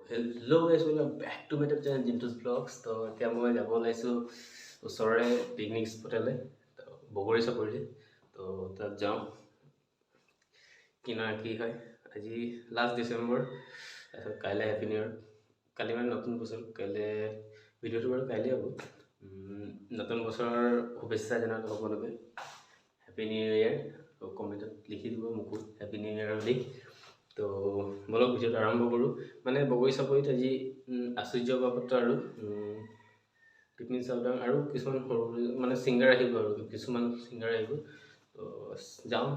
Hello guys, welcome back to my channel Jintu's Vlogs. तो এতিয়া মই যাব ওলাইছো ওচৰৰে পিকনিক স্পটলে তো বগৰী চাপৰিলে তো তাত যাওঁ কিনা কি হয় আজি লাষ্ট ডিসেম্বৰ কাইলে হ্যাপি নিউ ইয়াৰ কালি মানে নতুন বছৰ কাইলে ভিডিওটো বাৰু কাইলে হ'ব নতুন বছৰৰ শুভেচ্ছা জনালো সকলোকে হ্যাপি নিউ ইয়াৰ কমেন্টত লিখি দিব মোক হ্যাপি নিউ ইয়াৰ বুলি তো বলক ভিডিওটো আৰম্ভ কৰো মানে বগৰী চাপৰিত আজি আশ্চৰ্য বাবত আৰু পিকনিক চাউডাং আৰু কিছুমান মানে সিঙ্গাৰ আহিব আৰু কিছুমান সিঙ্গাৰ আহিব তো যাওঁ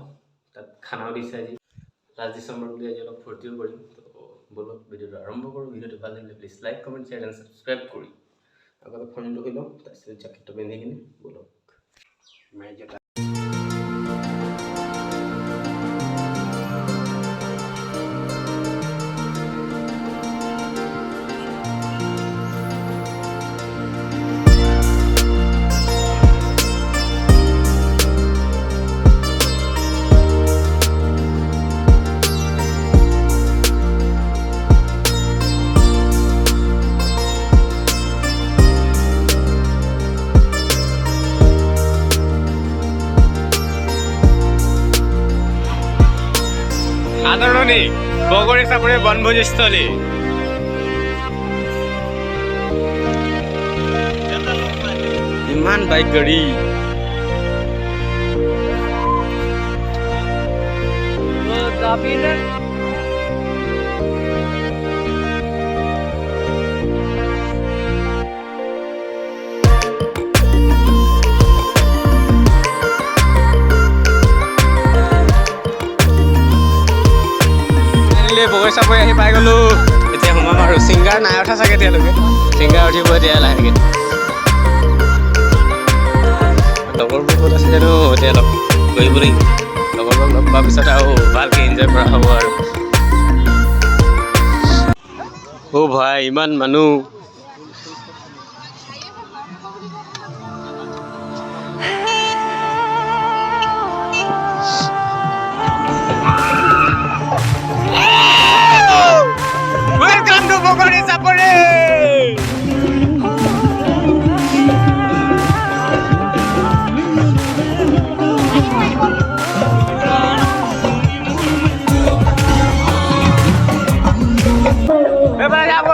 তাত খানাও দিছে আজি লাষ্ট ডিসেম্বৰ বুলি আজি অলপ ফূৰ্তিও কৰিম তো বলক ভিডিওটো আৰম্ভ কৰো ভিডিওটো ভাল লাগিলে please like comment share and subscribe কৰি আগতে ফোনটো হৈ লওঁ তাৰপিছত জ্যাকেটটো পিন্ধি কিনে বলক আদৰণি বগৰী চাপৰি বনভোজস্থলী ইমান বাইক গাড়ী বগৰী চাপৰি আহি পাই গলো এতিয়া সোমাম আৰু সিঙ্গাৰ নাই উঠা চাগে এতিয়ালৈকে সিঙ্গাৰ উঠিব এতিয়া লাহেকৈ লগৰবোৰ ক'ত আছে জানো এতিয়া লগ কৰিব লাগিব লগৰবোৰক লগ পোৱাৰ পিছত আৰু ভালকৈ এনজয় কৰা হ'ব আৰু অ' ভাই ইমান মানুহ বগৰী চাপৰি এবাৰ যাব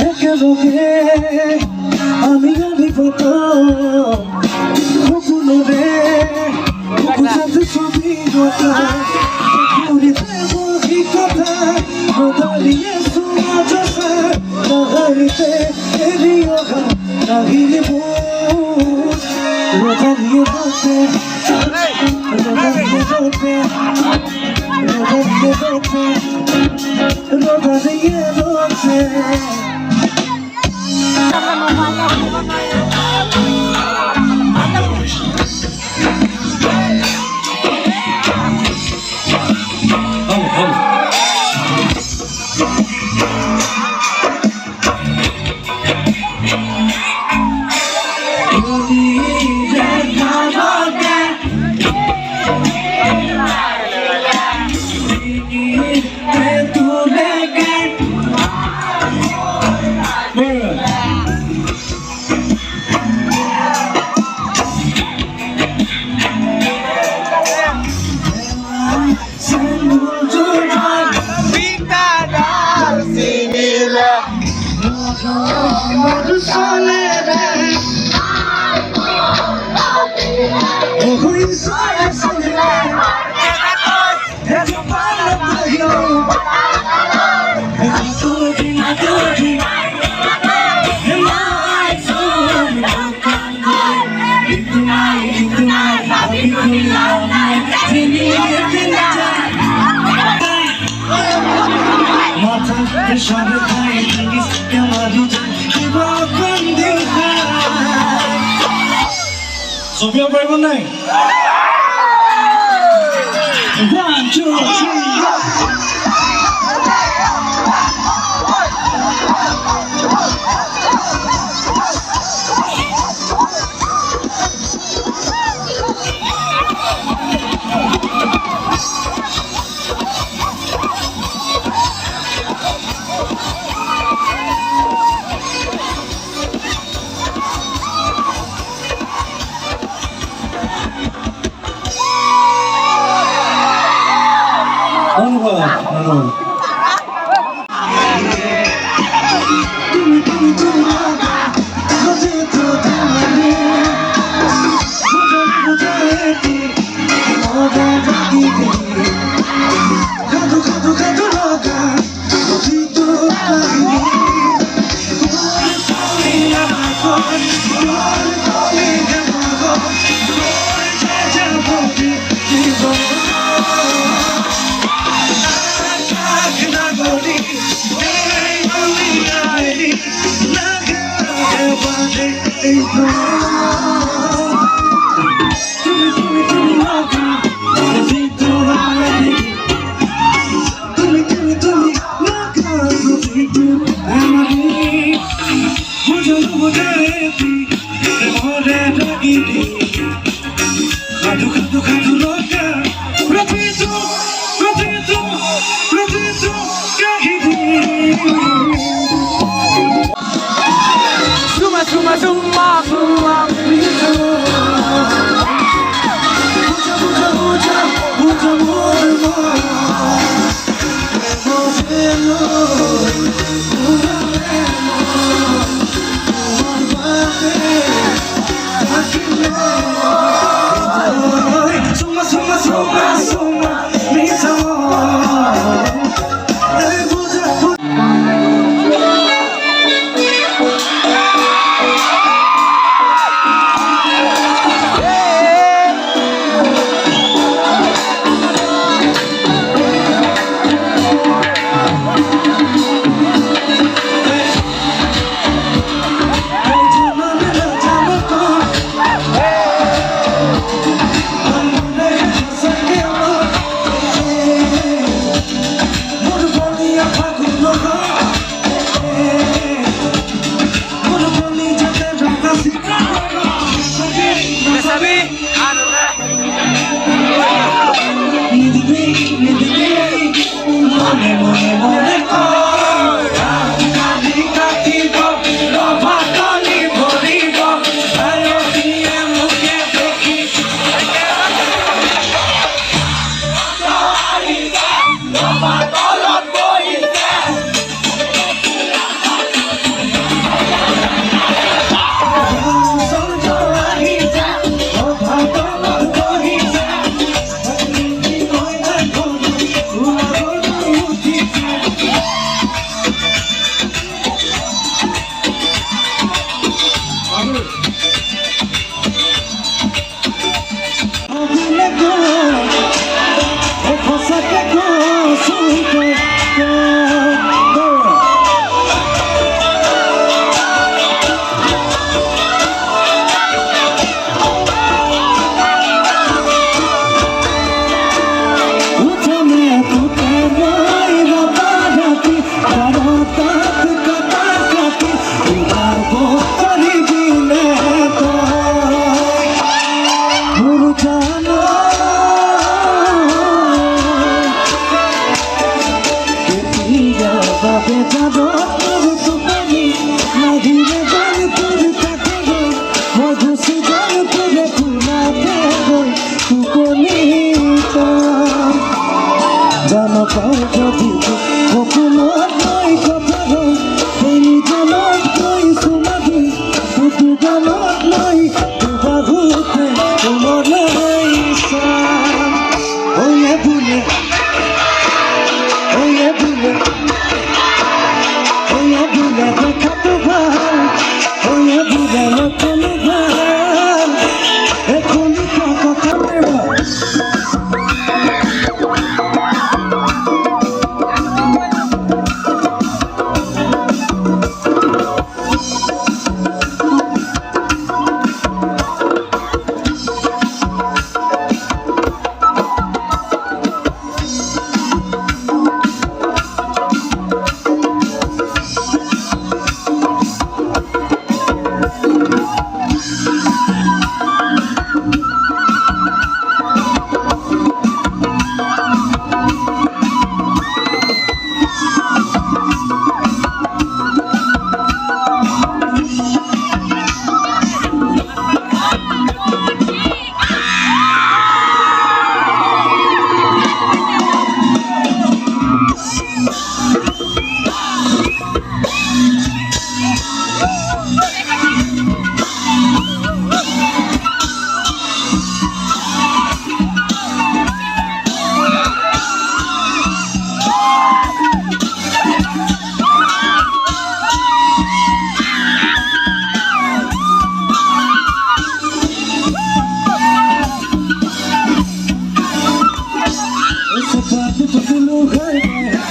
একেলগে আমি অভিভূত সপোনৰে বুকুতে ছবি গতা ঘূৰিতে বহি কথা বদলিয়ে চোৱা নাহিতে এৰি অহা নাহিলে মোৰ ৰদালিয়ে বাটে ৰদালিয়ে বাটে ৰদালিয়ে বাটে ছবিও পাৰিব নাই 1 2 3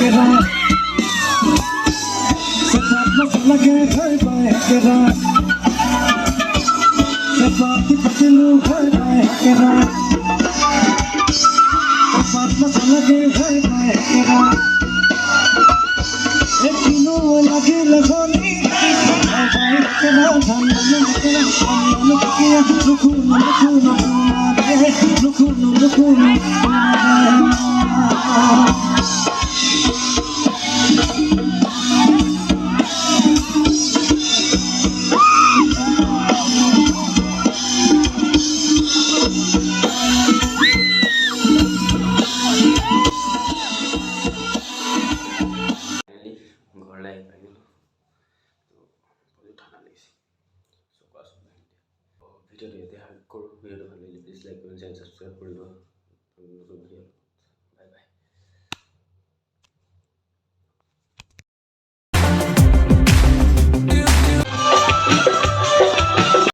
কেরা সবাত মশলা কে ঘর পায় কেরা সবাত পতলু ঘর পায় কেরা সবাত মশলা কে ঘর পায় কেরা একদিনও লাগে লগনি ঘর পায় কেরা ধান কেরা আমি কেরা লুকু মারে লুকু ঘৰলৈ আহি পাই গ'লোঁ বহুত ঠাণ্ডা লাগিছে চকুৱা ভিডিঅ'টো এতিয়া কৰোঁ ভিডিঅ'টো ভাল লাগিলে please like comment share subscribe কৰিব নতুন ভিডিঅ'